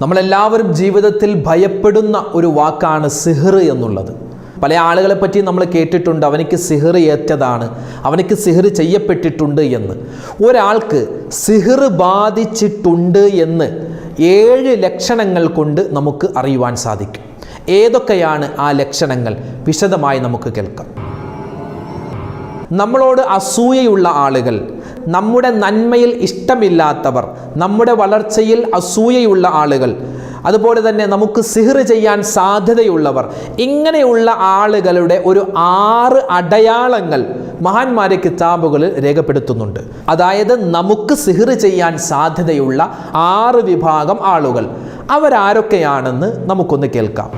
നമ്മളെല്ലാവരും ജീവിതത്തിൽ ഭയപ്പെടുന്ന ഒരു വാക്കാണ് സിഹർ എന്നുള്ളത്. പല ആളുകളെ പറ്റി നമ്മൾ കേട്ടിട്ടുണ്ട്, അവനിക്ക് സിഹർ ഏറ്റതാണ്, അവനിക്ക് സിഹർ ചെയ്യപ്പെട്ടിട്ടുണ്ട് എന്ന്. ഒരാൾക്ക് സിഹർ ബാധിച്ചിട്ടുണ്ട് എന്ന് 7 ലക്ഷണങ്ങൾ കൊണ്ട് നമുക്ക് അറിയുവാൻ സാധിക്കും. ഏതൊക്കെയാണ് ആ ലക്ഷണങ്ങൾ? വിശദമായി നമുക്ക് കേൾക്കാം. നമ്മളോട് അസൂയയുള്ള ആളുകൾ, നമ്മുടെ നന്മയിൽ ഇഷ്ടമില്ലാത്തവർ, നമ്മുടെ വളർച്ചയിൽ അസൂയയുള്ള ആളുകൾ, അതുപോലെ തന്നെ നമുക്ക് സിഹർ ചെയ്യാൻ സാധ്യതയുള്ളവർ, ഇങ്ങനെയുള്ള ആളുകളുടെ ഒരു 6 അടയാളങ്ങൾ മഹാന്മാരെ കിതാബുകളിൽ രേഖപ്പെടുത്തുന്നുണ്ട്. അതായത് നമുക്ക് സിഹർ ചെയ്യാൻ സാധ്യതയുള്ള 6 വിഭാഗം ആളുകൾ. അവരാരൊക്കെയാണെന്ന് നമുക്കൊന്ന് കേൾക്കാം.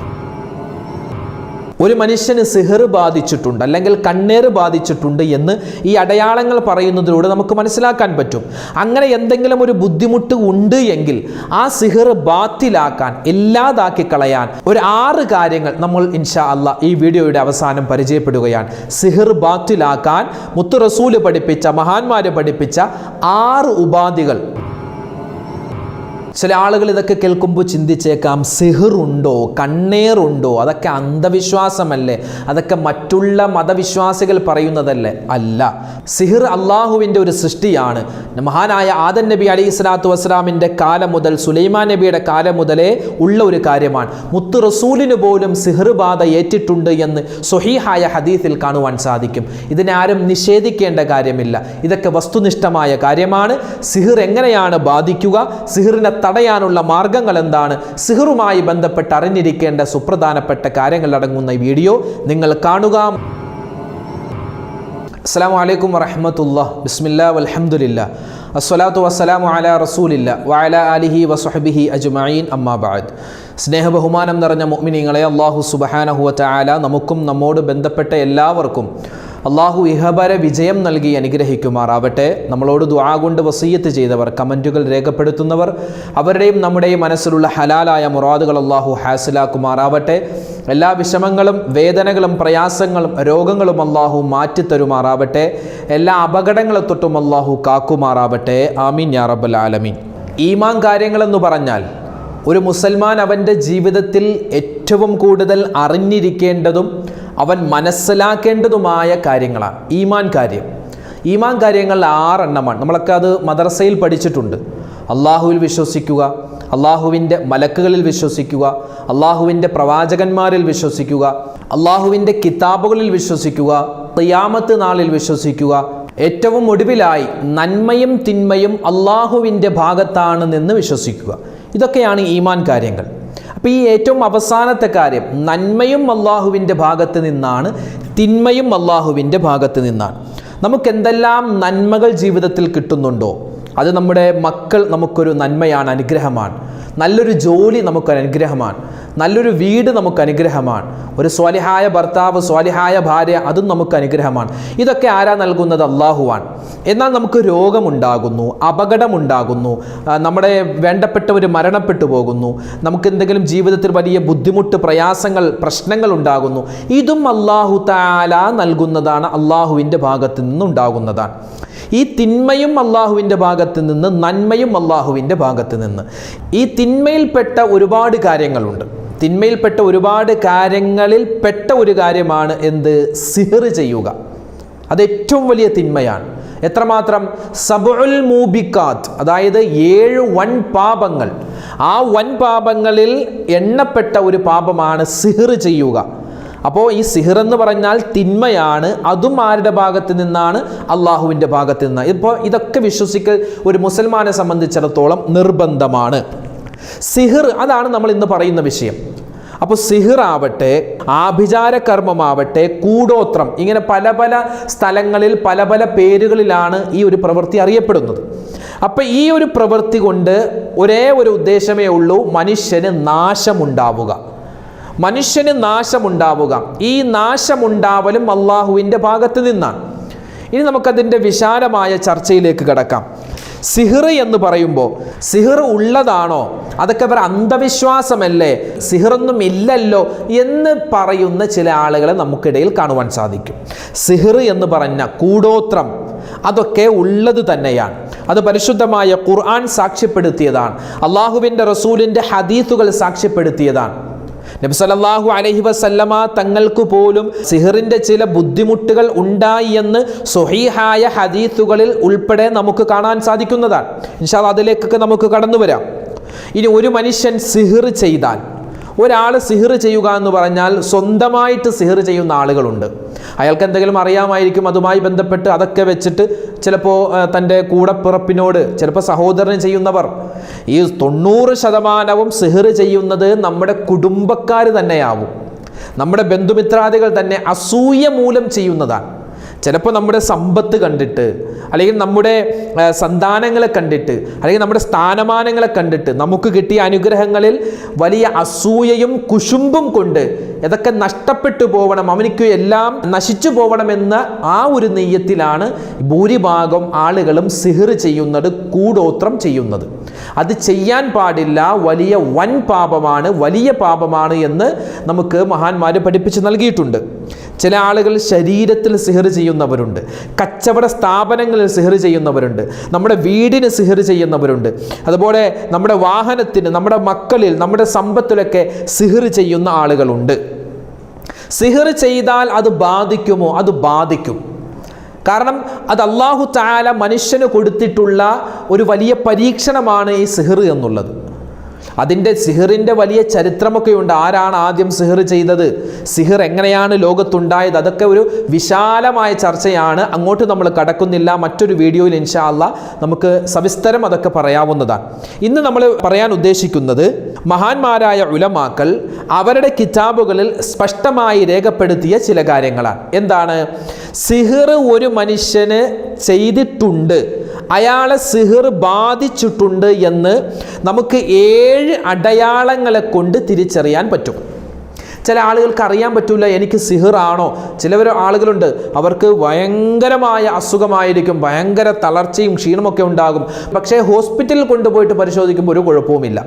ഒരു മനുഷ്യന് സിഹർ ബാധിച്ചിട്ടുണ്ട് അല്ലെങ്കിൽ കണ്ണേറ് ബാധിച്ചിട്ടുണ്ട് എന്ന് ഈ അടയാളങ്ങൾ പറയുന്നതിലൂടെ നമുക്ക് മനസ്സിലാക്കാൻ പറ്റും. അങ്ങനെ എന്തെങ്കിലും ഒരു ബുദ്ധിമുട്ട് ഉണ്ട് എങ്കിൽ ആ സിഹർ ബാത്തിലാക്കാൻ, ഇല്ലാതാക്കി കളയാൻ ഒരു 6 കാര്യങ്ങൾ നമ്മൾ ഇൻഷാ അല്ലാഹ് ഈ വീഡിയോയുടെ അവസാനം പരിചയപ്പെടുകയാണ്. സിഹർ ബാത്തിലാക്കാൻ മുത്തു റസൂല് പഠിപ്പിച്ച, മഹാന്മാര് പഠിപ്പിച്ച 6 ഉപാധികൾ. ചില ആളുകൾ ഇതൊക്കെ കേൾക്കുമ്പോൾ ചിന്തിച്ചേക്കാം, സിഹറുണ്ടോ, കണ്ണേറുണ്ടോ, അതൊക്കെ അന്ധവിശ്വാസമല്ലേ, അതൊക്കെ മറ്റുള്ള മതവിശ്വാസികൾ പറയുന്നതല്ലേ? അല്ല, സിഹർ അള്ളാഹുവിൻ്റെ ഒരു സൃഷ്ടിയാണ്. മഹാനായ ആദം നബി അലൈഹി സ്വലാത്തു വസ്സലാമിൻ്റെ കാലം മുതൽ സുലൈമാൻ നബിയുടെ കാലം മുതലേ ഉള്ള ഒരു കാര്യമാണ്. മുത്തു റസൂലിന് പോലും സിഹർ ബാധ ഏറ്റിട്ടുണ്ട് എന്ന് സ്വഹീഹായ ഹദീസിൽ കാണുവാൻ സാധിക്കും. ഇതിനാരും നിഷേധിക്കേണ്ട കാര്യമില്ല, ഇതൊക്കെ വസ്തുനിഷ്ഠമായ കാര്യമാണ്. സിഹർ എങ്ങനെയാണ് ബാധിക്കുക, സിഹറിനെ തടയാനുള്ള മാർഗങ്ങൾ എന്താണ്, സിഹറുമായി ബന്ധപ്പെട്ട് അറിഞ്ഞിരിക്കേണ്ട സുപ്രധാനപ്പെട്ട കാര്യങ്ങൾ അടങ്ങുന്ന ഈ വീഡിയോ നിങ്ങൾ കാണുക. അസ്സലാമു അലൈക്കും വറഹ്മത്തുള്ളാഹി. ബിസ്മില്ലാഹി വൽഹംദുലില്ലാഹ് അസ്സലാത്തു വസ്സലാമു അലാ റസൂലില്ലാഹ് വഅലാ ആലിഹി വസ്വഹ്ബിഹി അജ്മഈൻ, അമ്മാ ബഅദ്. സ്നേഹബഹുമാനം നിറഞ്ഞ മുഅ്മിനീങ്ങളെ, അല്ലാഹു സുബ്ഹാനഹു വ തആല നമുക്കും നമ്മോട് ബന്ധപ്പെട്ട എല്ലാവർക്കും അള്ളാഹു ഇഹപര വിജയം നൽകി അനുഗ്രഹിക്കുമാറാവട്ടെ. നമ്മളോട് ദുആ കൊണ്ട് വസിയ്യത്ത് ചെയ്തവർ, കമൻറ്റുകൾ രേഖപ്പെടുത്തുന്നവർ, അവരുടെയും നമ്മുടെയും മനസ്സിലുള്ള ഹലാലായ മുറാദുകൾ അള്ളാഹു ഹാസിലാക്കുമാറാവട്ടെ. എല്ലാ വിഷമങ്ങളും, വേദനകളും, പ്രയാസങ്ങളും, രോഗങ്ങളും അള്ളാഹു മാറ്റിത്തരുമാറാവട്ടെ. എല്ലാ അപകടങ്ങളെ തൊട്ടും അള്ളാഹു കാക്കുമാറാവട്ടെ. ആമീൻ യാ റബ്ബൽ ആലമീൻ. ഈമാൻ കാര്യങ്ങളെന്ന് പറഞ്ഞാൽ ഒരു മുസൽമാൻ അവൻ്റെ ജീവിതത്തിൽ ഏറ്റവും കൂടുതൽ അറിഞ്ഞിരിക്കേണ്ടതും അവൻ മനസ്സിലാക്കേണ്ടതുമായ കാര്യങ്ങളാണ് ഈമാൻ കാര്യം. ഈമാൻ കാര്യങ്ങൾ 6 എണ്ണമാണ്. നമ്മളൊക്കെ അത് മദ്രസയിൽ പഠിച്ചിട്ടുണ്ട്. അള്ളാഹുവിൽ വിശ്വസിക്കുക, അള്ളാഹുവിൻ്റെ മലക്കുകളിൽ വിശ്വസിക്കുക, അള്ളാഹുവിൻ്റെ പ്രവാചകന്മാരിൽ വിശ്വസിക്കുക, അള്ളാഹുവിൻ്റെ കിതാബുകളിൽ വിശ്വസിക്കുക, ഖിയാമത്ത് നാളിൽ വിശ്വസിക്കുക, ഏറ്റവും ഒടുവിലായി നന്മയും തിന്മയും അള്ളാഹുവിൻ്റെ ഭാഗത്താണെന്ന് വിശ്വസിക്കുക. ഇതൊക്കെയാണ് ഈമാൻ കാര്യങ്ങൾ. അപ്പോൾ ഈ ഏറ്റവും അവസാനത്തെ കാര്യം, നന്മയും അള്ളാഹുവിൻ്റെ ഭാഗത്ത് നിന്നാണ്, തിന്മയും അള്ളാഹുവിൻ്റെ ഭാഗത്ത് നിന്നാണ്. നമുക്കെന്തെല്ലാം നന്മകൾ ജീവിതത്തിൽ കിട്ടുന്നുണ്ടോ, അത് നമ്മുടെ മക്കൾ നമുക്കൊരു നന്മയാണ്, അനുഗ്രഹമാണ്. നല്ലൊരു ജോലി നമുക്കൊരു അനുഗ്രഹമാണ്, നല്ലൊരു വീട് നമുക്ക് അനുഗ്രഹമാണ്, ഒരു സ്വാലിഹായ ഭർത്താവ്, സ്വാലിഹായ ഭാര്യ, അതും നമുക്ക് അനുഗ്രഹമാണ്. ഇതൊക്കെ ആരാ നൽകുന്നത്? അള്ളാഹുവാണ്. എന്നാൽ നമുക്ക് രോഗമുണ്ടാകുന്നു, അപകടമുണ്ടാകുന്നു, നമ്മുടെ വേണ്ടപ്പെട്ടവർ മരണപ്പെട്ടു പോകുന്നു, നമുക്ക് എന്തെങ്കിലും ജീവിതത്തിൽ വലിയ ബുദ്ധിമുട്ട്, പ്രയാസങ്ങൾ, പ്രശ്നങ്ങൾ ഉണ്ടാകുന്നു. ഇതും അല്ലാഹു തആല നൽകുന്നതാണ്, അള്ളാഹുവിൻ്റെ ഭാഗത്ത് നിന്നുണ്ടാകുന്നതാണ്. ഈ തിന്മയും അള്ളാഹുവിൻ്റെ ഭാഗത്ത് നിന്ന്, നന്മയും അള്ളാഹുവിൻ്റെ ഭാഗത്ത് നിന്ന്. ഈ തിന്മയിൽപ്പെട്ട ഒരുപാട് കാര്യങ്ങളുണ്ട്. തിന്മയിൽപ്പെട്ട ഒരുപാട് കാര്യങ്ങളിൽ പെട്ട ഒരു കാര്യമാണ് എന്ത്? സിഹർ ചെയ്യുക. അത് ഏറ്റവും വലിയ തിന്മയാണ്. എത്രമാത്രം? സബഉൽ മൂബിക്കാത്ത്, അതായത് 7 വൻ പാപങ്ങൾ. ആ വൻ പാപങ്ങളിൽ എണ്ണപ്പെട്ട ഒരു പാപമാണ് സിഹർ ചെയ്യുക. അപ്പോൾ ഈ സിഹർ എന്ന് പറഞ്ഞാൽ തിന്മയാണ്. അതും ആരുടെ ഭാഗത്ത് നിന്നാണ്? അള്ളാഹുവിൻ്റെ ഭാഗത്ത് നിന്ന്. ഇപ്പോൾ ഇതൊക്കെ വിശ്വസിക്കൽ ഒരു മുസൽമാനെ സംബന്ധിച്ചിടത്തോളം നിർബന്ധമാണ്. സിഹർ, അതാണ് നമ്മൾ ഇന്ന് പറയുന്ന വിഷയം. അപ്പോൾ സിഹർ ആവട്ടെ, ആഭിചാര കർമ്മമാവട്ടെ, കൂടോത്രം, ഇങ്ങനെ പല പല സ്ഥലങ്ങളിൽ പല പല പേരുകളിലാണ് ഈ ഒരു പ്രവൃത്തി അറിയപ്പെടുന്നത്. അപ്പം ഈ ഒരു പ്രവൃത്തി കൊണ്ട് ഒരേ ഒരു ഉദ്ദേശമേ ഉള്ളൂ, മനുഷ്യന് നാശമുണ്ടാവുക. മനുഷ്യന് നാശമുണ്ടാവുക. ഈ നാശമുണ്ടാവലും അള്ളാഹുവിൻ്റെ ഭാഗത്ത് നിന്നാണ്. ഇനി നമുക്കതിൻ്റെ വിശാലമായ ചർച്ചയിലേക്ക് കടക്കാം. സിഹർ എന്ന് പറയുമ്പോൾ സിഹർ ഉള്ളതാണോ, അതൊക്കെ അവർ അന്ധവിശ്വാസമല്ലേ, സിഹറൊന്നും ഇല്ലല്ലോ എന്ന് പറയുന്ന ചില ആളുകളെ നമുക്കിടയിൽ കാണുവാൻ സാധിക്കും. സിഹർ എന്ന് പറഞ്ഞ കൂടോത്രം, അതൊക്കെ ഉള്ളത് തന്നെയാണ്. അത് പരിശുദ്ധമായ ഖുർആൻ സാക്ഷ്യപ്പെടുത്തിയതാണ്, അള്ളാഹുവിൻ്റെ റസൂലിൻ്റെ ഹദീസുകൾ സാക്ഷ്യപ്പെടുത്തിയതാണ്. നബി സല്ലല്ലാഹു അലൈഹി വസല്ലമ തങ്ങൾക്ക് പോലും സിഹറിൻ്റെ ചില ബുദ്ധിമുട്ടുകൾ ഉണ്ടായി എന്ന് സ്വഹീഹായ ഹദീസുകളിൽ ഉൾപ്പെടെ നമുക്ക് കാണാൻ സാധിക്കുന്നതാണ്. ഇൻഷാ അല്ലാഹ് അതിലേക്കൊക്കെ നമുക്ക് കടന്നു വരാം. ഇനി ഒരു മനുഷ്യൻ സിഹർ ചെയ്താൽ, ഒരാൾ സിഹർ ചെയ്യുക എന്ന് പറഞ്ഞാൽ സ്വന്തമായിട്ട് സിഹർ ചെയ്യുന്ന ആളുകളുണ്ട്. അയാൾക്ക് എന്തെങ്കിലും അറിയാമായിരിക്കും, അതുമായി ബന്ധപ്പെട്ട് അതൊക്കെ വെച്ചിട്ട് ചിലപ്പോൾ തൻ്റെ കൂടപ്പിറപ്പിനോട്, ചിലപ്പോൾ സഹോദരന് ചെയ്യുന്നവർ, ഈ 90% സിഹർ ചെയ്യുന്നത് നമ്മുടെ കുടുംബക്കാർ തന്നെയാവും, നമ്മുടെ ബന്ധുമിത്രാദികൾ തന്നെ അസൂയ മൂലം ചെയ്യുന്നതാണ്. ചിലപ്പോൾ നമ്മുടെ സമ്പത്ത് കണ്ടിട്ട്, അല്ലെങ്കിൽ നമ്മുടെ സന്താനങ്ങളെ കണ്ടിട്ട്, അല്ലെങ്കിൽ നമ്മുടെ സ്ഥാനമാനങ്ങളെ കണ്ടിട്ട്, നമുക്ക് കിട്ടിയ അനുഗ്രഹങ്ങളിൽ വലിയ അസൂയയും കുശുമ്പും കൊണ്ട് ഇതൊക്കെ നഷ്ടപ്പെട്ടു പോകണം, അവനിക്ക് എല്ലാം നശിച്ചു പോകണമെന്ന ആ ഒരു നെയ്യത്തിലാണ് ഭൂരിഭാഗം ആളുകളും സിഹർ ചെയ്യുന്നത്, കൂടോത്രം ചെയ്യുന്നത്. അത് ചെയ്യാൻ പാടില്ല, വലിയ വൻ പാപമാണ്, വലിയ പാപമാണ് എന്ന് നമുക്ക് മഹാന്മാർ പഠിപ്പിച്ച് നൽകിയിട്ടുണ്ട്. ചില ആളുകൾ ശരീരത്തിൽ സിഹർ ചെയ്യുന്നവരുണ്ട്, കച്ചവട സ്ഥാപനങ്ങളിൽ സിഹർ ചെയ്യുന്നവരുണ്ട്, നമ്മുടെ വീടിന് സിഹർ ചെയ്യുന്നവരുണ്ട്, അതുപോലെ നമ്മുടെ വാഹനത്തിന്, നമ്മുടെ മക്കളിൽ, നമ്മുടെ സമ്പത്തിലൊക്കെ സിഹർ ചെയ്യുന്ന ആളുകളുണ്ട്. സിഹർ ചെയ്താൽ അത് ബാധിക്കുമോ? അത് ബാധിക്കും. കാരണം അത് അല്ലാഹു തആല മനുഷ്യന് കൊടുത്തിട്ടുള്ള ഒരു വലിയ പരീക്ഷണമാണ് ഈ സിഹർ എന്നുള്ളത്. അതിൻ്റെ സിഹറിൻ്റെ വലിയ ചരിത്രമൊക്കെയുണ്ട്. ആരാണ് ആദ്യം സിഹർ ചെയ്തത്, സിഹർ എങ്ങനെയാണ് ലോകത്തുണ്ടായത്, അതൊക്കെ ഒരു വിശാലമായ ചർച്ചയാണ്. അങ്ങോട്ട് നമ്മൾ കടക്കുന്നില്ല. മറ്റൊരു വീഡിയോയിൽ ഇൻഷാ അല്ലാഹ് നമുക്ക് സവിസ്തരം അതൊക്കെ പറയാവുന്നതാണ്. ഇന്ന് നമ്മൾ പറയാൻ ഉദ്ദേശിക്കുന്നത് മഹാന്മാരായ ഉലമാക്കൾ അവരുടെ കിതാബുകളിൽ സ്പഷ്ടമായി രേഖപ്പെടുത്തിയ ചില കാര്യങ്ങളാണ്. എന്താണ്? സിഹർ ഒരു മനുഷ്യന് ചെയ്തിട്ടുണ്ട്, അയാളെ സിഹർ ബാധിച്ചിട്ടുണ്ട് എന്ന് നമുക്ക് 7 അടയാളങ്ങളെ കൊണ്ട് തിരിച്ചറിയാൻ പറ്റും. ചില ആളുകൾക്ക് അറിയാൻ പറ്റില്ല എനിക്ക് സിഹർ ആണോ. ചിലവർ ആളുകളുണ്ട്, അവർക്ക് ഭയങ്കരമായ അസുഖമായിരിക്കും, ഭയങ്കര തളർച്ചയും ക്ഷീണമൊക്കെ ഉണ്ടാകും, പക്ഷേ ഹോസ്പിറ്റലിൽ കൊണ്ടുപോയിട്ട് പരിശോധിക്കുമ്പോൾ ഒരു കുഴപ്പവുമില്ല.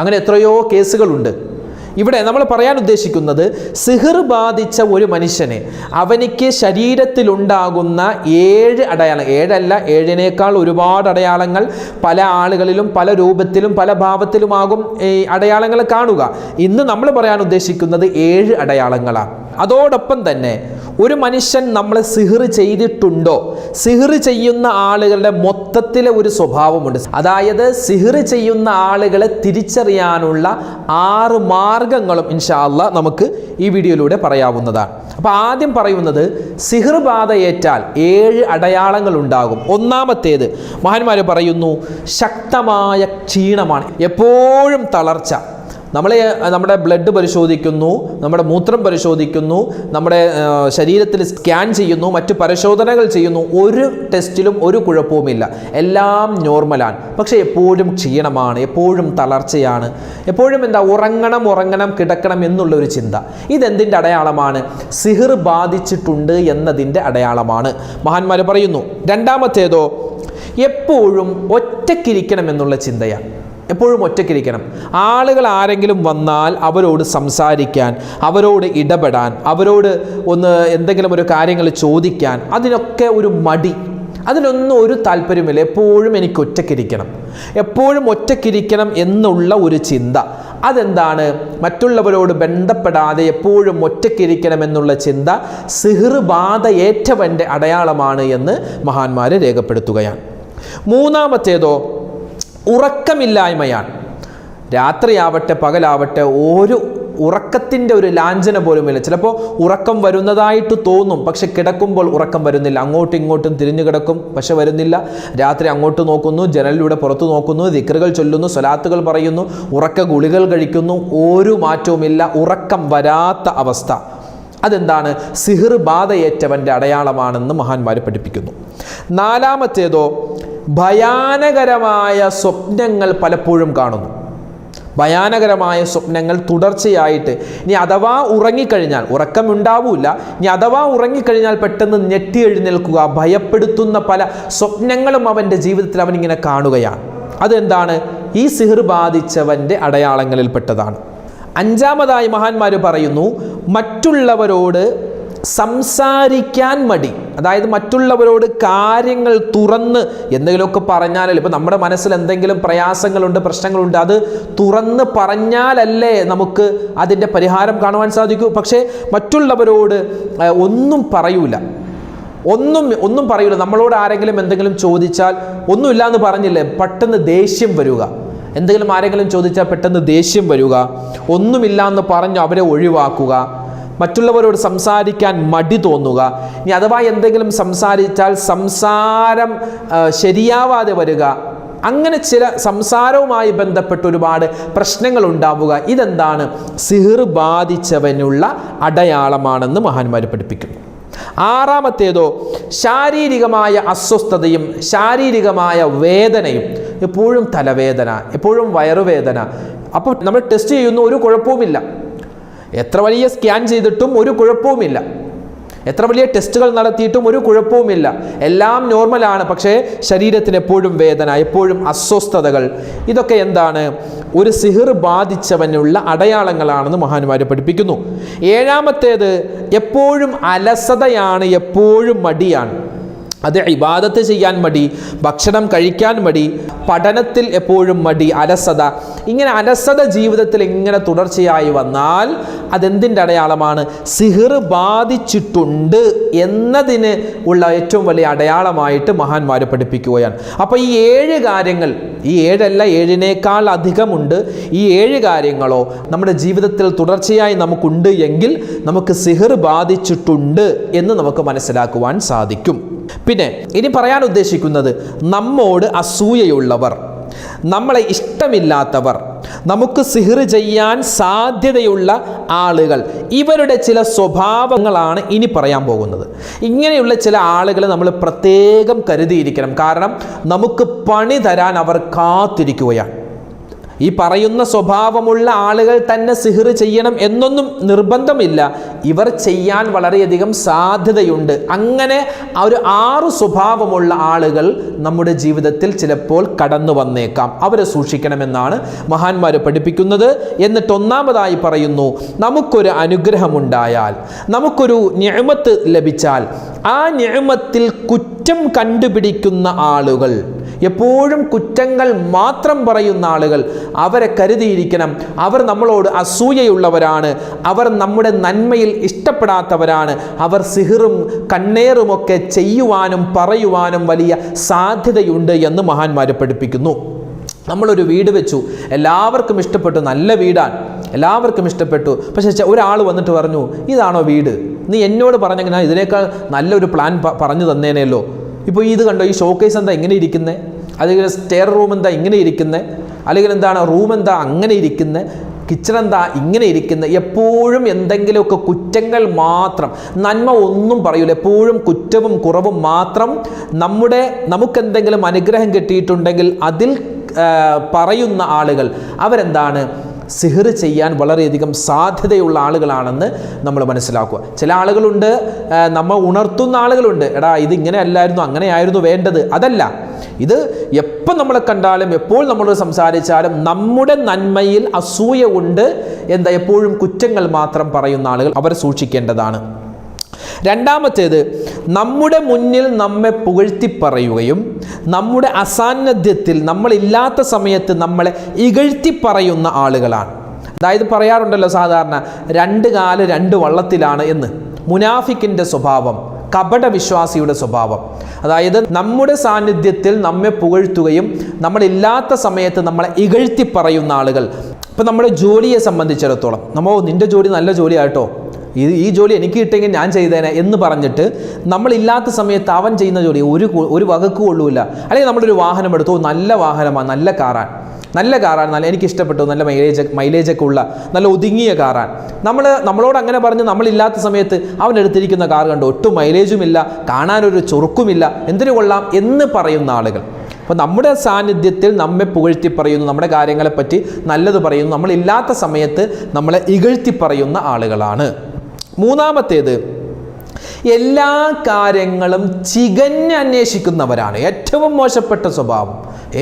അങ്ങനെ എത്രയോ കേസുകളുണ്ട്. ഇവിടെ നമ്മൾ പറയാൻ ഉദ്ദേശിക്കുന്നത്, സിഹർ ബാധിച്ച ഒരു മനുഷ്യനെ അവനിക്ക് ശരീരത്തിലുണ്ടാകുന്ന 7 അടയാളങ്ങൾ, 7 അല്ല 7നേക്കാൾ ഒരുപാട് അടയാളങ്ങൾ പല ആളുകളിലും പല രൂപത്തിലും പല ഭാവത്തിലുമാകും ഈ അടയാളങ്ങൾ കാണുക. ഇന്ന് നമ്മൾ പറയാൻ ഉദ്ദേശിക്കുന്നത് 7 അടയാളങ്ങളാണ്. അതോടൊപ്പം തന്നെ ഒരു മനുഷ്യൻ നമ്മളെ സിഹർ ചെയ്തിട്ടുണ്ടോ, സിഹർ ചെയ്യുന്ന ആളുകളുടെ മൊത്തത്തിലെ ഒരു സ്വഭാവമുണ്ട്. അതായത് സിഹർ ചെയ്യുന്ന ആളുകളെ തിരിച്ചറിയാനുള്ള 6 മാർഗങ്ങളും ഇൻഷാ അല്ലാഹ് നമുക്ക് ഈ വീഡിയോയിലൂടെ പറയാവുന്നതാണ്. അപ്പോൾ ആദ്യം പറയുന്നത്, സിഹർ ബാധയേറ്റാൽ 7 അടയാളങ്ങൾ ഉണ്ടാകും. ഒന്നാമത്തേത് മഹാന്മാർ പറയുന്നു, ശക്തമായ ക്ഷീണമാണ്, എപ്പോഴും തളർച്ച. നമ്മുടെ ബ്ലഡ് പരിശോധിക്കുന്നു, നമ്മുടെ മൂത്രം പരിശോധിക്കുന്നു, നമ്മുടെ ശരീരത്തിൽ സ്കാൻ ചെയ്യുന്നു, മറ്റു പരിശോധനകൾ ചെയ്യുന്നു, ഒരു ടെസ്റ്റിലും ഒരു കുഴപ്പവുമില്ല, എല്ലാം നോർമലാണ്. പക്ഷേ എപ്പോഴും ക്ഷീണമാണ്, എപ്പോഴും തളർച്ചയാണ്, എപ്പോഴും ഉറങ്ങണം കിടക്കണം എന്നുള്ളൊരു ചിന്ത. ഇതെന്തിൻ്റെ അടയാളമാണ്? സിഹർ ബാധിച്ചിട്ടുണ്ട് എന്നതിൻ്റെ അടയാളമാണ് മഹാന്മാർ പറയുന്നു. രണ്ടാമത്തേതോ, എപ്പോഴും ഒറ്റയ്ക്കിരിക്കണം എന്നുള്ള ചിന്തയാണ്. എപ്പോഴും ഒറ്റയ്ക്കിരിക്കണം. ആളുകൾ ആരെങ്കിലും വന്നാൽ അവരോട് സംസാരിക്കാൻ, അവരോട് ഇടപെടാൻ, അവരോട് എന്തെങ്കിലും ഒരു കാര്യങ്ങൾ ചോദിക്കാൻ, അതിനൊക്കെ ഒരു മടി, അതിനൊന്നും ഒരു താല്പര്യമില്ല. എപ്പോഴും എനിക്ക് ഒറ്റയ്ക്കിരിക്കണം, എപ്പോഴും ഒറ്റയ്ക്കിരിക്കണം എന്നുള്ള ഒരു ചിന്ത. അതെന്താണ്? മറ്റുള്ളവരോട് ബന്ധപ്പെടാതെ എപ്പോഴും ഒറ്റയ്ക്കിരിക്കണം എന്നുള്ള ചിന്ത സിഹർ ബാധ ഏറ്റവൻ്റെ അടയാളമാണ് എന്ന് മഹാന്മാർ രേഖപ്പെടുത്തുകയാണ്. മൂന്നാമത്തേതോ, ഉറക്കമില്ലായ്മയാണ്. രാത്രിയാവട്ടെ പകലാവട്ടെ ഒരു ഉറക്കത്തിൻ്റെ ഒരു ലാഞ്ചന പോലുമില്ല. ചിലപ്പോൾ ഉറക്കം വരുന്നതായിട്ട് തോന്നും, പക്ഷെ കിടക്കുമ്പോൾ ഉറക്കം വരുന്നില്ല. അങ്ങോട്ടും ഇങ്ങോട്ടും തിരിഞ്ഞു കിടക്കും, പക്ഷെ വരുന്നില്ല. രാത്രി അങ്ങോട്ട് നോക്കുന്നു, ജനലിലൂടെ പുറത്തു നോക്കുന്നു, ദിക്റുകൾ ചൊല്ലുന്നു, സ്വലാത്തുകൾ പറയുന്നു, ഉറക്ക ഗുളികൾ കഴിക്കുന്നു, ഒരു മാറ്റവുമില്ല, ഉറക്കം വരാത്ത അവസ്ഥ. അതെന്താണ്? സിഹർ ബാധയേറ്റവൻ്റെ അടയാളമാണെന്ന് മഹാന്മാർ പഠിപ്പിക്കുന്നു. നാലാമത്തേതോ, ഭയാനകരമായ സ്വപ്നങ്ങൾ പലപ്പോഴും കാണുന്നു. ഭയാനകരമായ സ്വപ്നങ്ങൾ തുടർച്ചയായിട്ട്. ഇനി അഥവാ ഉറങ്ങിക്കഴിഞ്ഞാൽ, ഉറക്കം ഉണ്ടാവില്ല, ഇനി അഥവാ ഉറങ്ങിക്കഴിഞ്ഞാൽ പെട്ടെന്ന് ഞെട്ടി എഴുന്നേൽക്കുക, ഭയപ്പെടുത്തുന്ന പല സ്വപ്നങ്ങളും അവൻ്റെ ജീവിതത്തിൽ അവനിങ്ങനെ കാണുകയാണ്. അതെന്താണ്? ഈ സിഹർ ബാധിച്ചവൻ്റെ അടയാളങ്ങളിൽപ്പെട്ടതാണ്. അഞ്ചാമതായി മഹാന്മാർ പറയുന്നു, മറ്റുള്ളവരോട് സംസാരിക്കാൻ മടി, അതായത് മറ്റുള്ളവരോട് കാര്യങ്ങൾ തുറന്ന് എന്തെങ്കിലുമൊക്കെ പറഞ്ഞാലല്ലേ, ഇപ്പോൾ നമ്മുടെ മനസ്സിൽ എന്തെങ്കിലും പ്രയാസങ്ങളുണ്ട്, പ്രശ്നങ്ങളുണ്ട്, അത് തുറന്ന് പറഞ്ഞാലല്ലേ നമുക്ക് അതിൻ്റെ പരിഹാരം കാണുവാൻ സാധിക്കൂ. പക്ഷേ മറ്റുള്ളവരോട് ഒന്നും പറയൂല, ഒന്നും പറയൂല. നമ്മളോട് ആരെങ്കിലും എന്തെങ്കിലും ചോദിച്ചാൽ ഒന്നുമില്ല എന്ന് പറഞ്ഞില്ലേ, പെട്ടെന്ന് ദേഷ്യം വരിക. എന്തെങ്കിലും ആരെങ്കിലും ചോദിച്ചാൽ പെട്ടെന്ന് ദേഷ്യം വരിക, ഒന്നുമില്ല എന്ന് പറഞ്ഞ് അവരെ ഒഴിവാക്കുക, മറ്റുള്ളവരോട് സംസാരിക്കാൻ മടി തോന്നുക. ഇനി അഥവാ എന്തെങ്കിലും സംസാരിച്ചാൽ സംസാരം ശരിയാവാതെ വരിക, അങ്ങനെ ചില സംസാരവുമായി ബന്ധപ്പെട്ട് ഒരുപാട് പ്രശ്നങ്ങൾ ഉണ്ടാവുക. ഇതെന്താണ്? സിഹിർ ബാധിച്ചവനുള്ള അടയാളമാണെന്ന് മഹാന്മാർ പഠിപ്പിക്കുന്നു. ആറാമത്തേതോ ശാരീരികമായ അസ്വസ്ഥതയും ശാരീരികമായ വേദനയും. എപ്പോഴും തലവേദന, എപ്പോഴും വയറുവേദന. അപ്പോൾ നമ്മൾ ടെസ്റ്റ് ചെയ്യുന്നു, ഒരു കുഴപ്പവുമില്ല. എത്ര വലിയ സ്കാൻ ചെയ്തിട്ടും ഒരു കുഴപ്പവുമില്ല, എത്ര വലിയ ടെസ്റ്റുകൾ നടത്തിയിട്ടും ഒരു കുഴപ്പവുമില്ല, എല്ലാം നോർമലാണ്. പക്ഷേ ശരീരത്തിന് എപ്പോഴും വേദന, എപ്പോഴും അസ്വസ്ഥതകൾ. ഇതൊക്കെ എന്താണ്? ഒരു സിഹിർ ബാധിച്ചവനുള്ള അടയാളങ്ങളാണെന്ന് മഹാന്മാർ പഠിപ്പിക്കുന്നു. ഏഴാമത്തേത് എപ്പോഴും അലസതയാണ്, എപ്പോഴും മടിയാണ്. അത് ഇബാദത്ത് ചെയ്യാൻ മടി, ഭക്ഷണം കഴിക്കാൻ മടി, പഠനത്തിൽ എപ്പോഴും മടി, അലസത. ഇങ്ങനെ അലസത ജീവിതത്തിൽ ഇങ്ങനെ തുടർച്ചയായി വന്നാൽ അതെന്തിൻ്റെ അടയാളമാണ്? സിഹിർ ബാധിച്ചിട്ടുണ്ട് എന്നതിന് ഉള്ള ഏറ്റവും വലിയ അടയാളമായിട്ട് മഹാന്മാർ പഠിപ്പിക്കുകയാണ്. അപ്പോൾ ഈ 7 കാര്യങ്ങൾ, ഈ 7 അല്ല 7നേക്കാൾ അധികമുണ്ട്, ഈ 7 കാര്യങ്ങളോ നമ്മുടെ ജീവിതത്തിൽ തുടർച്ചയായി നമുക്കുണ്ട് എങ്കിൽ നമുക്ക് സിഹിർ ബാധിച്ചിട്ടുണ്ട് എന്ന് നമുക്ക് മനസ്സിലാക്കുവാൻ സാധിക്കും. പിന്നെ ഇനി പറയാൻ ഉദ്ദേശിക്കുന്നത്, നമ്മോട് അസൂയയുള്ളവർ, നമ്മളെ ഇഷ്ടമില്ലാത്തവർ, നമുക്ക് സിഹിർ ചെയ്യാൻ സാധ്യതയുള്ള ആളുകൾ, ഇവരുടെ ചില സ്വഭാവങ്ങളാണ് ഇനി പറയാൻ പോകുന്നത്. ഇങ്ങനെയുള്ള ചില ആളുകളെ നമ്മൾ പ്രത്യേകം കരുതിയിരിക്കണം. കാരണം നമുക്ക് പണി തരാൻ അവർ കാത്തിരിക്കുകയാണ്. ഈ പറയുന്ന സ്വഭാവമുള്ള ആളുകൾ തന്നെ സിഹിർ ചെയ്യണം എന്നൊന്നും നിർബന്ധമില്ല, ഇവർ ചെയ്യാൻ വളരെയധികം സാധ്യതയുണ്ട്. അങ്ങനെ ഒരു 6 സ്വഭാവമുള്ള ആളുകൾ നമ്മുടെ ജീവിതത്തിൽ ചിലപ്പോൾ കടന്നു വന്നേക്കാം. അവരെ സൂക്ഷിക്കണമെന്നാണ് മഹാന്മാർ പഠിപ്പിക്കുന്നത്. എന്നിട്ട് ഒന്നാമതായി പറയുന്നു, നമുക്കൊരു അനുഗ്രഹമുണ്ടായാൽ, നമുക്കൊരു നിഅമത്ത് ലഭിച്ചാൽ, ആ നിഅമത്തിൽ കുറ്റം കണ്ടുപിടിക്കുന്ന ആളുകൾ, എപ്പോഴും കുറ്റങ്ങൾ മാത്രം പറയുന്ന ആളുകൾ, അവരെ കരുതിയിരിക്കണം. അവർ നമ്മളോട് അസൂയയുള്ളവരാണ്, അവർ നമ്മുടെ നന്മയിൽ ഇഷ്ടപ്പെടാത്തവരാണ്, അവർ സിഹിറും കണ്ണേറുമൊക്കെ ചെയ്യുവാനും പറയുവാനും വലിയ സാധ്യതയുണ്ട് എന്ന് മഹാന്മാർ പഠിപ്പിക്കുന്നു. നമ്മളൊരു വീട് വെച്ചു, എല്ലാവർക്കും ഇഷ്ടപ്പെട്ടു, നല്ല വീടാണ്, എല്ലാവർക്കും ഇഷ്ടപ്പെട്ടു. പക്ഷേ ഒരാൾ വന്നിട്ട് പറഞ്ഞു, ഇതാണോ വീട്? നീ എന്നോട് പറഞ്ഞെങ്കിൽ ഞാൻ ഇതിനേക്കാൾ നല്ലൊരു പ്ലാൻ പറഞ്ഞു തന്നേനല്ലോ. ഇപ്പോൾ ഇത് കണ്ടോ, ഈ ഷോക്കേസ് എന്താ ഇങ്ങനെ ഇരിക്കുന്നത്, അല്ലെങ്കിൽ സ്റ്റെയർ റൂം എന്താ ഇങ്ങനെ ഇരിക്കുന്നത്, അല്ലെങ്കിൽ എന്താണ് റൂം എന്താ അങ്ങനെ ഇരിക്കുന്നത്, കിച്ചൺ എന്താ ഇങ്ങനെ ഇരിക്കുന്നത്. എപ്പോഴും എന്തെങ്കിലുമൊക്കെ കുറ്റങ്ങൾ മാത്രം, നന്മ ഒന്നും പറയൂല, എപ്പോഴും കുറ്റവും കുറവും മാത്രം. നമുക്കെന്തെങ്കിലും അനുഗ്രഹം കിട്ടിയിട്ടുണ്ടെങ്കിൽ അതിൽ പറയുന്ന ആളുകൾ അവരെന്താണ്? സിഹിർ ചെയ്യാൻ വളരെയധികം സാധ്യതയുള്ള ആളുകളാണെന്ന് നമ്മൾ മനസ്സിലാക്കുക. ചില ആളുകളുണ്ട്, നമ്മൾ ഉണർത്തുന്ന ആളുകളുണ്ട്, എടാ ഇതിങ്ങനെ അല്ലായിരുന്നു, അങ്ങനെയായിരുന്നു വേണ്ടത്. അതല്ല, ഇത് എപ്പോൾ നമ്മളെ കണ്ടാലും എപ്പോൾ നമ്മളോട് സംസാരിച്ചാലും നമ്മുടെ നന്മയിൽ അസൂയ കൊണ്ട് എപ്പോഴും കുറ്റങ്ങൾ മാത്രം പറയുന്ന ആളുകൾ, അവരെ സൂക്ഷിക്കേണ്ടതാണ്. രണ്ടാമത്തേത്, നമ്മുടെ മുന്നിൽ നമ്മെ പുകഴ്ത്തി പറയുകയും നമ്മുടെ അസാന്നിധ്യത്തിൽ, നമ്മളില്ലാത്ത സമയത്ത് നമ്മളെ ഇകഴ്ത്തി പറയുന്ന ആളുകളാണ്. അതായത് പറയാറുണ്ടല്ലോ സാധാരണ, 2 കാല് 2 വള്ളത്തിലാണ് എന്ന്. മുനാഫിക്കിൻ്റെ സ്വഭാവം, കപട വിശ്വാസിയുടെ സ്വഭാവം. അതായത് നമ്മുടെ സാന്നിധ്യത്തിൽ നമ്മെ പുകഴ്ത്തുകയും നമ്മളില്ലാത്ത സമയത്ത് നമ്മളെ ഇകഴ്ത്തി പറയുന്ന ആളുകൾ. ഇപ്പം നമ്മുടെ ജോലിയെ സംബന്ധിച്ചിടത്തോളം, നിൻ്റെ ജോലി നല്ല ജോലിയായിട്ടോ, ഈ ജോലി എനിക്ക് കിട്ടിയെങ്കിൽ ഞാൻ ചെയ്തേനെ എന്ന് പറഞ്ഞിട്ട് നമ്മളില്ലാത്ത സമയത്ത് അവൻ ചെയ്യുന്ന ജോലി ഒരു വകക്ക് കൊള്ളൂല. അല്ലെങ്കിൽ നമ്മളൊരു വാഹനം എടുത്തു, നല്ല വാഹനമാണ്, നല്ല കാറാണ്, നല്ല എനിക്ക് ഇഷ്ടപ്പെട്ടു, നല്ല മൈലേജൊക്കെ ഉള്ള നല്ല ഒതുങ്ങിയ കാറാണ്. നമ്മളോട് അങ്ങനെ പറഞ്ഞ് നമ്മളില്ലാത്ത സമയത്ത് അവൻ എടുത്തിരിക്കുന്ന കാർ കണ്ടു, ഒട്ടും മൈലേജും ഇല്ല, കാണാനൊരു ചൊറുക്കുമില്ല, എന്തിനു കൊള്ളാം എന്ന് പറയുന്ന ആളുകൾ. അപ്പോൾ നമ്മുടെ സാന്നിധ്യത്തിൽ നമ്മെ പുകഴ്ത്തി പറയുന്നു, നമ്മുടെ കാര്യങ്ങളെപ്പറ്റി നല്ലത് പറയുന്നു, നമ്മളില്ലാത്ത സമയത്ത് നമ്മളെ ഇകഴ്ത്തി പറയുന്ന ആളുകളാണ്. മൂന്നാമത്തേത്, എല്ലാ കാര്യങ്ങളും ചികഞ്ഞ് അന്വേഷിക്കുന്നവരാണ്. ഏറ്റവും മോശപ്പെട്ട സ്വഭാവം.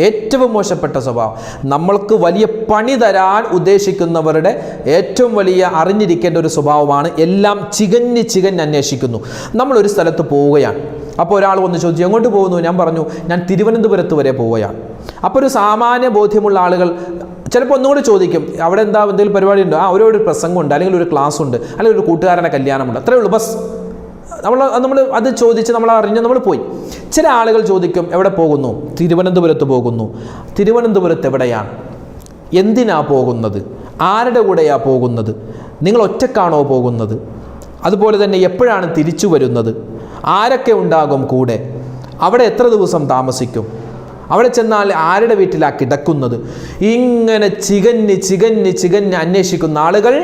ഏറ്റവും മോശപ്പെട്ട സ്വഭാവം. നമ്മൾക്ക് വലിയ പണി തരാൻ ഉദ്ദേശിക്കുന്നവരുടെ ഏറ്റവും വലിയ അറിഞ്ഞിരിക്കേണ്ട ഒരു സ്വഭാവമാണ് എല്ലാം ചികഞ്ഞ് അന്വേഷിക്കുന്നു. നമ്മളൊരു സ്ഥലത്ത് പോവുകയാണ്, അപ്പോൾ ഒരാൾ വന്ന് ചോദിച്ചു എങ്ങോട്ട് പോകുന്നു? ഞാൻ പറഞ്ഞു ഞാൻ തിരുവനന്തപുരത്ത് വരെ പോവുകയാണ്. അപ്പോൾ ഒരു സാമാന്യ ബോധ്യമുള്ള ആളുകൾ ചിലപ്പോൾ ഒന്നുകൂടി ചോദിക്കും അവിടെ എന്താ എന്തെങ്കിലും പരിപാടി ഉണ്ടോ? ഒരു പ്രസംഗമുണ്ട്, അല്ലെങ്കിൽ ഒരു ക്ലാസ് ഉണ്ട്, അല്ലെങ്കിൽ ഒരു കൂട്ടുകാരൻ്റെ കല്യാണമുണ്ട്, അത്രയേ ഉള്ളൂ, ബസ്. നമ്മൾ അത് ചോദിച്ച് നമ്മൾ അറിഞ്ഞ് നമ്മൾ പോയി. ചില ആളുകൾ ചോദിക്കും എവിടെ പോകുന്നു? തിരുവനന്തപുരത്ത് പോകുന്നു. തിരുവനന്തപുരത്ത് എവിടെയാണ്? എന്തിനാ പോകുന്നത്? ആരുടെ കൂടെയാണ് പോകുന്നത്? നിങ്ങൾ ഒറ്റക്കാണോ പോകുന്നത്? അതുപോലെ തന്നെ എപ്പോഴാണ് തിരിച്ചു വരുന്നത്? ആരൊക്കെ ഉണ്ടാകും കൂടെ? അവിടെ എത്ര ദിവസം താമസിക്കും? അവിടെ ചെന്നാൽ ആരുടെ വീട്ടിലാണ് കിടക്കുന്നത്? ഇങ്ങനെ ചികഞ്ഞ് അന്വേഷിക്കുന്ന ആളുകൾ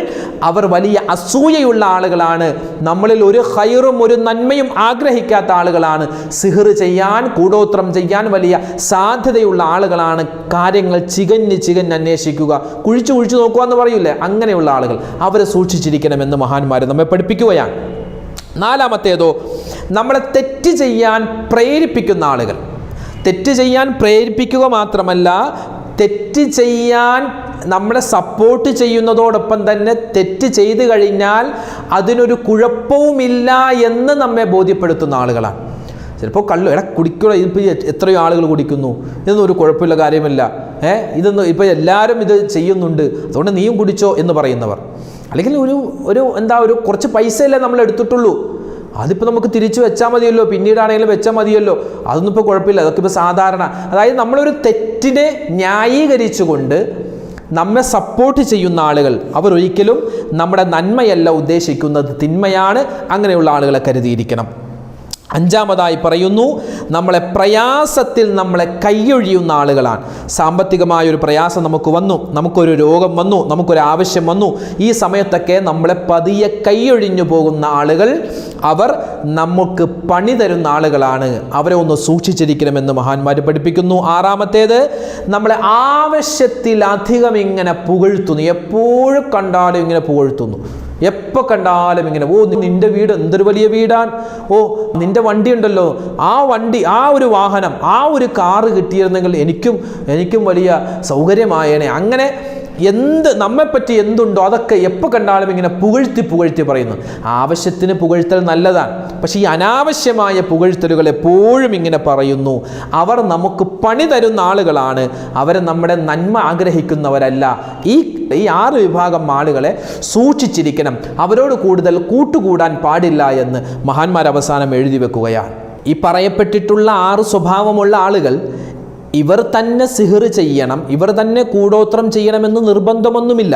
അവർ വലിയ അസൂയയുള്ള ആളുകളാണ്. നമ്മളിൽ ഒരു ഖൈറും ഒരു നന്മയും ആഗ്രഹിക്കാത്ത ആളുകളാണ്. സിഹ്ർ ചെയ്യാൻ, കൂടോത്രം ചെയ്യാൻ വലിയ സാധ്യതയുള്ള ആളുകളാണ്. കാര്യങ്ങൾ ചികഞ്ഞ് അന്വേഷിക്കുക, കുഴിച്ചു നോക്കുക എന്ന് പറയൂലേ, അങ്ങനെയുള്ള ആളുകൾ. അവരെ സൂക്ഷിച്ചിരിക്കണമെന്ന് മഹാന്മാർ നമ്മെ പഠിപ്പിക്കുകയാണ്. നാലാമത്തേതോ, നമ്മളെ തെറ്റ് ചെയ്യാൻ പ്രേരിപ്പിക്കുന്ന ആളുകൾ. തെറ്റ് ചെയ്യാൻ പ്രേരിപ്പിക്കുക മാത്രമല്ല, തെറ്റ് ചെയ്യാൻ നമ്മളെ സപ്പോർട്ട് ചെയ്യുന്നതോടൊപ്പം തന്നെ തെറ്റ് ചെയ്തു കഴിഞ്ഞാൽ അതിനൊരു കുഴപ്പവുമില്ല എന്ന് നമ്മെ ബോധ്യപ്പെടുത്തുന്ന ആളുകളാണ്. ചിലപ്പോൾ കുടിക്കുക, ഇതിപ്പോൾ എത്രയോ ആളുകൾ കുടിക്കുന്നു, ഇതൊന്നും ഒരു കുഴപ്പമില്ല, കാര്യമില്ല, ഇതൊന്നും ഇപ്പോൾ എല്ലാവരും ഇത് ചെയ്യുന്നുണ്ട്, അതുകൊണ്ട് നീയും കുടിച്ചോ എന്ന് പറയുന്നവർ. അല്ലെങ്കിൽ ഒരു കുറച്ച് പൈസയല്ലേ നമ്മൾ എടുത്തിട്ടുള്ളൂ, അതിപ്പോൾ നമുക്ക് തിരിച്ചു വെച്ചാൽ മതിയല്ലോ, പിന്നീടാണെങ്കിലും വെച്ചാൽ മതിയല്ലോ, അതൊന്നും ഇപ്പോൾ കുഴപ്പമില്ല, അതൊക്കെ ഇപ്പോൾ സാധാരണ. അതായത് നമ്മളൊരു തെറ്റിനെ ന്യായീകരിച്ചുകൊണ്ട് നമ്മെ സപ്പോർട്ട് ചെയ്യുന്ന ആളുകൾ അവർ ഒരിക്കലും നമ്മുടെ നന്മയല്ല ഉദ്ദേശിക്കുന്നത്, തിന്മയാണ്. അങ്ങനെയുള്ള ആളുകളെ കരുതിയിരിക്കണം. അഞ്ചാമതായി പറയുന്നു, നമ്മളെ പ്രയാസത്തിൽ നമ്മളെ കൈയൊഴിയുന്ന ആളുകളാണ്. സാമ്പത്തികമായൊരു പ്രയാസം നമുക്ക് വന്നു, നമുക്കൊരു രോഗം വന്നു, നമുക്കൊരു ആവശ്യം വന്നു, ഈ സമയത്തൊക്കെ നമ്മളെ പതിയെ കൈയൊഴിഞ്ഞു പോകുന്ന ആളുകൾ അവർ നമുക്ക് പണി തരുന്ന ആളുകളാണ്. അവരെ ഒന്ന് സൂക്ഷിച്ചിരിക്കണമെന്ന് മഹാന്മാർ പഠിപ്പിക്കുന്നു. ആറാമത്തേത്, നമ്മളെ ആവശ്യത്തിലധികം ഇങ്ങനെ പുകഴ്ത്തുന്നു. എപ്പോഴും കണ്ടാലും ഇങ്ങനെ പുകഴ്ത്തുന്നു, എപ്പോൾ കണ്ടാലും ഇങ്ങനെ, നിന്റെ വീട് എന്തൊരു വലിയ വീടാണ്, നിന്റെ വണ്ടി ഉണ്ടല്ലോ, ആ വണ്ടി, ആ ഒരു വാഹനം, ആ ഒരു കാറ് കിട്ടിയിരുന്നെങ്കിൽ എനിക്കും വലിയ സൗകര്യമായേനെ. അങ്ങനെ നമ്മെപ്പറ്റി എന്തുണ്ടോ അതൊക്കെ എപ്പോൾ കണ്ടാലും ഇങ്ങനെ പുകഴ്ത്തി പറയുന്നു. ആവശ്യത്തിന് പുകഴ്ത്തൽ നല്ലതാണ്, പക്ഷേ ഈ അനാവശ്യമായ പുകഴ്ത്തലുകൾ എപ്പോഴും ഇങ്ങനെ പറയുന്നു. അവർ നമുക്ക് പണി തരുന്ന ആളുകളാണ്, അവരെ നമ്മുടെ നന്മ ആഗ്രഹിക്കുന്നവരല്ല. ഈ 6 വിഭാഗം ആളുകളെ സൂക്ഷിച്ചിരിക്കണം. അവരോട് കൂടുതൽ കൂട്ടുകൂടാൻ പാടില്ല എന്ന് മഹാന്മാർ അവസാനം എഴുതി വെക്കുകയാണ്. ഈ പറയപ്പെട്ടിട്ടുള്ള 6 സ്വഭാവമുള്ള ആളുകൾ ഇവർ തന്നെ സിഹ്ർ ചെയ്യണം, ഇവർ തന്നെ കൂടോത്രം ചെയ്യണമെന്ന് നിർബന്ധമൊന്നുമില്ല.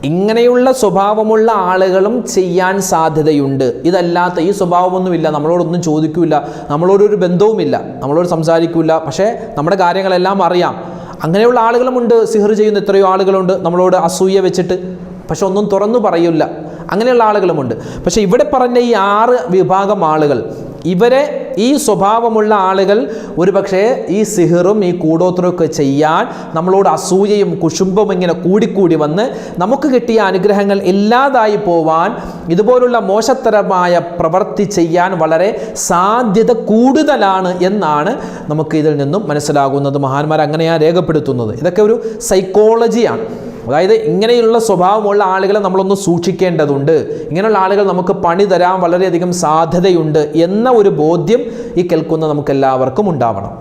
ഇങ്ങനെയുള്ള സ്വഭാവമുള്ള ആളുകളും ചെയ്യാൻ സാധ്യതയുണ്ട്. ഇതല്ലാത്ത ഈ സ്വഭാവമൊന്നുമില്ല, നമ്മളോടൊന്നും ചോദിക്കില്ല, നമ്മളോടൊരു ബന്ധവുമില്ല, നമ്മളോട് സംസാരിക്കില്ല, പക്ഷേ നമ്മുടെ കാര്യങ്ങളെല്ലാം അറിയാം. അങ്ങനെയുള്ള ആളുകളുമുണ്ട്. സിഹ്ർ ചെയ്യുന്ന എത്രയോ ആളുകളുണ്ട് നമ്മളോട് അസൂയ വെച്ചിട്ട്, പക്ഷെ ഒന്നും തുറന്നു പറയില്ല. അങ്ങനെയുള്ള ആളുകളുമുണ്ട്. പക്ഷെ ഇവിടെ പറഞ്ഞ ഈ 6 വിഭാഗം ആളുകൾ, ഇവരെ ഈ സ്വഭാവമുള്ള ആളുകൾ ഒരു പക്ഷേ ഈ സിഹറും ഈ കൂടോത്രമൊക്കെ ചെയ്യാൻ നമ്മളോട് അസൂയയും കുശുംബവും ഇങ്ങനെ കൂടിക്കൂടി വന്ന് നമുക്ക് കിട്ടിയ അനുഗ്രഹങ്ങൾ ഇല്ലാതായി പോവാൻ, ഇതുപോലുള്ള മോശത്തരമായ പ്രവൃത്തി ചെയ്യാൻ വളരെ സാധ്യത കൂടുതലാണ് എന്നാണ് നമുക്ക് ഇതിൽ നിന്നും മനസ്സിലാകുന്നത്. മഹാന്മാർ അങ്ങനെയാണ് രേഖപ്പെടുത്തുന്നത്. ഇതൊക്കെ ഒരു സൈക്കോളജിയാണ്. അതായത് ഇങ്ങനെയുള്ള സ്വഭാവമുള്ള ആളുകളെ നമ്മളൊന്ന് സൂക്ഷിക്കേണ്ടതുണ്ട്. ഇങ്ങനെയുള്ള ആളുകൾ നമുക്ക് പണി തരാൻ വളരെയധികം സാധ്യതയുണ്ട് എന്ന ഒരു ബോധ്യം ഈ കേൾക്കുന്ന നമുക്കെല്ലാവർക്കും ഉണ്ടാവണം.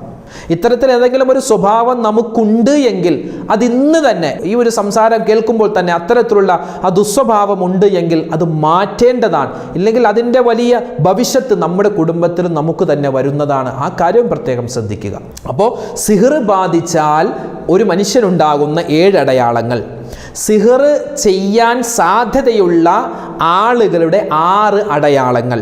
ഇത്തരത്തിൽ ഏതെങ്കിലും ഒരു സ്വഭാവം നമുക്കുണ്ട് എങ്കിൽ അതിന്ന് തന്നെ ഈ ഒരു സംസാരം കേൾക്കുമ്പോൾ തന്നെ അത്തരത്തിലുള്ള ആ ദുസ്വഭാവം ഉണ്ട് എങ്കിൽ അത് മാറ്റേണ്ടതാണ്. ഇല്ലെങ്കിൽ അതിൻ്റെ വലിയ ഭവിഷ്യത്ത് നമ്മുടെ കുടുംബത്തിൽ നമുക്ക് തന്നെ വരുന്നതാണ്. ആ കാര്യം പ്രത്യേകം ശ്രദ്ധിക്കുക. അപ്പോൾ സിഹ്ർ ബാധിച്ചാൽ ഒരു മനുഷ്യനുണ്ടാകുന്ന 7 അടയാളങ്ങൾ, സിഹ്ർ ചെയ്യാൻ സാധ്യതയുള്ള ആളുകളുടെ 6 അടയാളങ്ങൾ.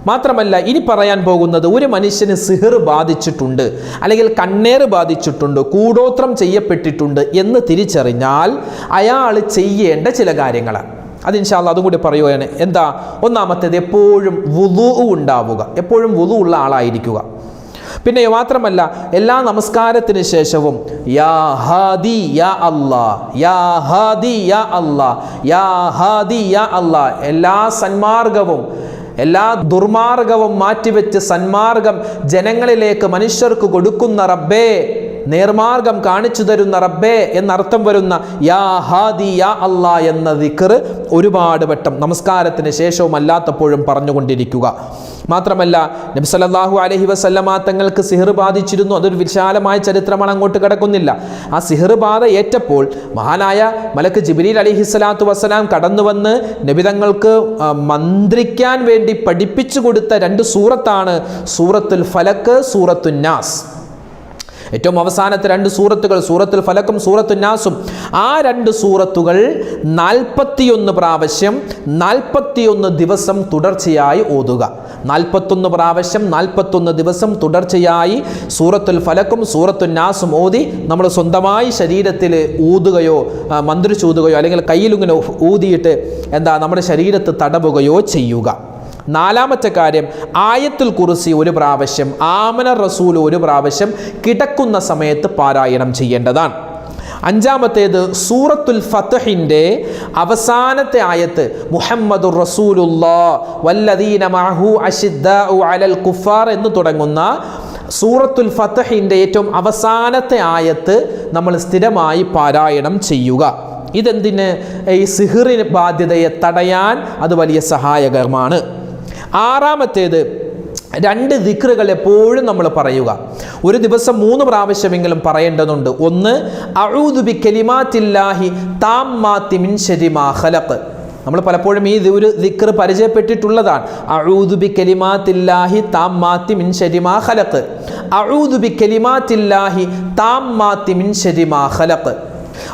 മാത്രമല്ല ഇനി പറയാൻ പോകുന്നത്, ഒരു മനുഷ്യന് സിഹ്ർ ബാധിച്ചിട്ടുണ്ട്, അല്ലെങ്കിൽ കണ്ണേറ് ബാധിച്ചിട്ടുണ്ട്, കൂടോത്രം ചെയ്യപ്പെട്ടിട്ടുണ്ട് എന്ന് തിരിച്ചറിഞ്ഞാൽ അയാൾ ചെയ്യേണ്ട ചില കാര്യങ്ങളാണ്. അത് ഇൻഷാ അല്ലാഹ് അതും കൂടി പറയുകയാണ്. എന്താ? ഒന്നാമത്തേത്, എപ്പോഴും വുളു ഉണ്ടാവുക, എപ്പോഴും വുളു ഉള്ള ആളായിരിക്കുക. പിന്നെ മാത്രമല്ല എല്ലാ നമസ്കാരത്തിന് ശേഷവും യാ ഹാദി യാ അല്ലാ, യാ ഹാദി യാ അല്ലാ, യാ ഹാദി യാ അല്ലാ, എല്ലാ സന്മാർഗവും എല്ലാ ദുർമാർഗവും മാറ്റിവെച്ച് സന്മാർഗം ജനങ്ങളിലേക്ക് മനുഷ്യർക്ക് കൊടുക്കുന്ന റബ്ബേ നേർമാർഗം കാണിച്ചു തരുന്ന റബ്ബേ എന്നർത്ഥം വരുന്ന യാ ഹാദി യാ അല്ലാ എന്ന ദിക്ർ ഒരുപാട് വട്ടം നമസ്കാരത്തിന് ശേഷവും അല്ലാത്തപ്പോഴും പറഞ്ഞുകൊണ്ടിരിക്കുക. മാത്രമല്ല നബി സല്ലല്ലാഹു അലൈഹി വസല്ലമ തങ്ങൾക്ക് സിഹർ ബാധിച്ചിരുന്നു. അതൊരു വിശാലമായ ചരിത്രമാണ്, അങ്ങോട്ട് കിടക്കുന്നില്ല. ആ സിഹർ ബാധ ഏറ്റപ്പോൾ മഹാനായ മലക്ക് ജിബ്രീൽ അലൈഹിസ്സലാത്തു വസ്സലാം കടന്നു വന്ന് നബി തങ്ങൾക്ക് മന്ത്രിക്കാൻ വേണ്ടി പഠിപ്പിച്ചു കൊടുത്ത 2 സൂറത്താണ് സൂറത്തുൽ ഫലക്ക്, സൂറത്തുൻ നാസ്. ഏറ്റവും അവസാനത്തെ 2 സൂറത്തുകൾ സൂറത്തുൽ ഫലക്കും സൂറത്തുൻ നാസും. ആ 2 സൂറത്തുകൾ 41 പ്രാവശ്യം 41 ദിവസം തുടർച്ചയായി ഓതുക. 41 പ്രാവശ്യം 41 ദിവസം തുടർച്ചയായി സൂറത്തുൽ ഫലക്കും സൂറത്തുൻ നാസും ഓതി നമ്മൾ സ്വന്തമായി ശരീരത്തിൽ ഊതുകയോ മന്ത്രിച്ചൂതുകയോ അല്ലെങ്കിൽ കയ്യിലിങ്ങനെ ഊതിയിട്ട് നമ്മുടെ ശരീരത്ത് തടവുകയോ ചെയ്യുക. 4ാമത്തെ കാര്യം, ആയത്തുൽ കുർസി 1 പ്രാവശ്യം, ആമന റസൂൽ 1 പ്രാവശ്യം കിടക്കുന്ന സമയത്ത് പാരായണം ചെയ്യേണ്ടതാണ്. 5ാമത്തേത് സൂറത്തുൽ ഫത്ഹിന്റെ അവസാനത്തെ ആയത്ത് മുഹമ്മദുർ റസൂലുള്ളാഹ് വല്ലദീന മഅഹു അശിദ്ദാഉ അലൽ കുഫാർ എന്ന് തുടങ്ങുന്ന സൂറത്തുൽ ഫത്ഹിന്റെ ഏറ്റവും അവസാനത്തെ ആയത്ത് നമ്മൾ സ്ഥിരമായി പാരായണം ചെയ്യുക. ഇതെന്തിന്? ഈ സിഹ്റിന് ബാധ്യതയെ തടയാൻ അത് വലിയ സഹായകരമാണ്. 6ാമത്തേത് 2 ദിക്റുകൾ എപ്പോഴും നമ്മൾ പറയുക. ഒരു ദിവസം 3 പ്രാവശ്യമെങ്കിലും പറയേണ്ടതുണ്ട്. 1 അഊദു ബികലിമാത്തില്ലാഹി താമ്മാത്തി മിൻ ശർരി മാ ഖലഖ്. നമ്മൾ പലപ്പോഴും ഈ ഒരു ദിക്ർ പരിചയപ്പെട്ടിട്ടുള്ളതാണ്. അഊദു ബികലിമാത്തില്ലാഹി താമ്മാത്തി മിൻ ശർരി മാ ഖലഖ്. അഊദു ബികലിമാത്തില്ലാഹി താമ്മാത്തി മിൻ ശർരി മാ ഖലഖ്.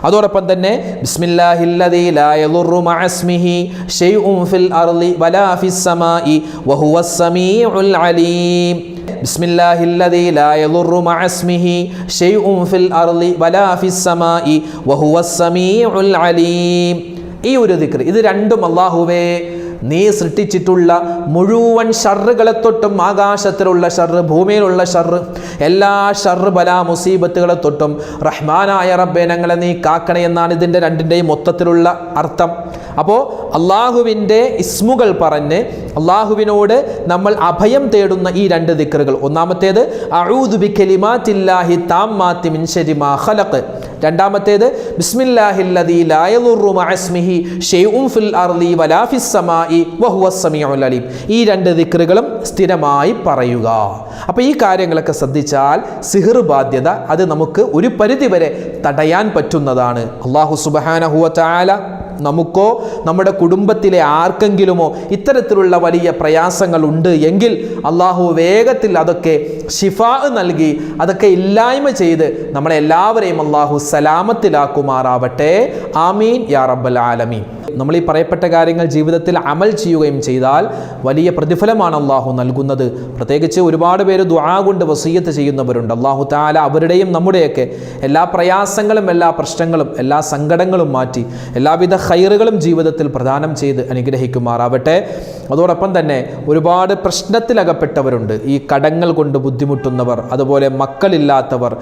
അതോടൊപ്പം തന്നെ ബിസ്മില്ലാഹില്ലദീ ലാ യദുറു മഅസ്മിഹി ശൈഉൻ ഫിൽ അർളി വലാ ഫിസ് സമാഇ വഹുവസ് സമീഉൽ അലീം. ബിസ്മില്ലാഹില്ലദീ ലാ യദുറു മഅസ്മിഹി ശൈഉൻ ഫിൽ അർളി വലാ ഫിസ് സമാഇ വഹുവസ് സമീഉൽ അലീം. ഈ ഒരു ദിക്ർ, ഇത് രണ്ടും അല്ലാഹുവേ നീ സൃഷ്ടിച്ചിട്ടുള്ള മുഴുവൻ ഷർറുകളെ തൊട്ടും, ആകാശത്തിലുള്ള ഷർറ്, ഭൂമിയിലുള്ള ഷർറ്, എല്ലാ ഷർറ് ബലാ മുസീബത്തുകളെ തൊട്ടും റഹ്മാനായ റബ്ബേ ഞങ്ങളെ നീ കാക്കണേ എന്നാണ് ഇതിൻ്റെ രണ്ടിൻ്റെയും മൊത്തത്തിലുള്ള അർത്ഥം. അപ്പോൾ അള്ളാഹുവിൻ്റെ ഇസ്മുകൾ പറഞ്ഞ് അള്ളാഹുവിനോട് നമ്മൾ അഭയം തേടുന്ന ഈ 2 ദിക്റുകൾ. 1ാമത്തേത് അഊദു ബികലിമാത്തില്ലാഹി താമ്മാത്തി മിൻ ശർരി മാ ഖലഖ്. 2ാമത്തേത് ബിസ്മില്ലാഹില്ലദീ ലാ യദുറു മഅസ്മിഹി ശൈഉൻ ഫിൽ അർളി വലാ ഫിസ് സമാഇ വഹുവസ് സമീഉൽ അലീം. ഈ 2 ദിക്റുകളും സ്ഥിരമായി പറയുക. അപ്പോൾ ഈ കാര്യങ്ങളൊക്കെ ശ്രദ്ധിച്ചാൽ സിഹ്ർ ബാധ്യത അത് നമുക്ക് ഒരു പരിധിവരെ തടയാൻ പറ്റുന്നതാണ്. അല്ലാഹു സുബ്ഹാനഹു വ തആല നമുക്കോ നമ്മുടെ കുടുംബത്തിലെ ആർക്കെങ്കിലുമോ ഇത്തരത്തിലുള്ള വലിയ പ്രയാസങ്ങൾ ഉണ്ട് എങ്കിൽ അള്ളാഹു വേഗത്തിൽ അതൊക്കെ ശിഫാ നൽകി അതൊക്കെ ഇല്ലായ്മ ചെയ്ത് നമ്മളെല്ലാവരെയും അള്ളാഹു സലാമത്തിലാക്കുമാറാവട്ടെ. ആമീൻ യാ റബ്ബൽ ആലമീൻ. നമ്മൾ ഈ പറയപ്പെട്ട കാര്യങ്ങൾ ജീവിതത്തിൽ അമൽ ചെയ്യുകയും ചെയ്താൽ വലിയ പ്രതിഫലമാണ് അള്ളാഹു നൽകുന്നത്. പ്രത്യേകിച്ച് ഒരുപാട് പേര് ദുആ കൊണ്ട് വസിയ്യത്ത് ചെയ്യുന്നവരുണ്ട്. അള്ളാഹു തആല അവരുടെയും നമ്മുടെയൊക്കെ എല്ലാ പ്രയാസങ്ങളും എല്ലാ പ്രശ്നങ്ങളും എല്ലാ സങ്കടങ്ങളും മാറ്റി എല്ലാവിധ ഖൈറുകളും ജീവിതത്തിൽ പ്രദാനം ചെയ്ത് അനുഗ്രഹിക്കുമാറാവട്ടെ. അതോടൊപ്പം തന്നെ ഒരുപാട് പ്രശ്നത്തിലകപ്പെട്ടവരുണ്ട്. ഈ കടങ്ങൾ കൊണ്ട് ബുദ്ധിമുട്ടുന്നവർ, അതുപോലെ മക്കളില്ലാത്തവർ,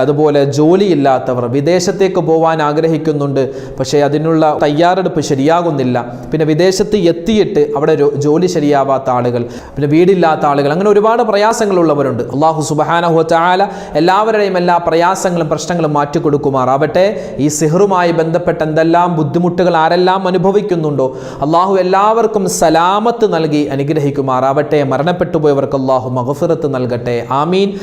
അതുപോലെ ജോലിയില്ലാത്തവർ, വിദേശത്തേക്ക് പോകാൻ ആഗ്രഹിക്കുന്നുണ്ട് പക്ഷേ അതിനുള്ള തയ്യാറെടുപ്പ് ശരിയാകുന്നില്ല, പിന്നെ വിദേശത്ത് എത്തിയിട്ട് അവിടെ ജോലി ശരിയാവാത്ത ആളുകൾ, പിന്നെ വീടില്ലാത്ത ആളുകൾ, അങ്ങനെ ഒരുപാട് പ്രയാസങ്ങളുള്ളവരുണ്ട്. അല്ലാഹു സുബ്ഹാനഹു വ തആല എല്ലാവരുടെയും എല്ലാ പ്രയാസങ്ങളും പ്രശ്നങ്ങളും മാറ്റിക്കൊടുക്കുമാറാവട്ടെ. ഈ സിഹ്റുമായി ബന്ധപ്പെട്ട എന്തെല്ലാം ബുദ്ധിമുട്ടുകൾ ആരെല്ലാം അനുഭവിക്കുന്നുണ്ടോ അല്ലാഹു എല്ലാവർക്കും സലാമത്ത് നൽകി അനുഗ്രഹിക്കുമാറാവട്ടെ. മരണപ്പെട്ടു പോയവർക്ക് അല്ലാഹു മഗ്ഫിറത്ത് നൽകട്ടെ. ആമീൻ.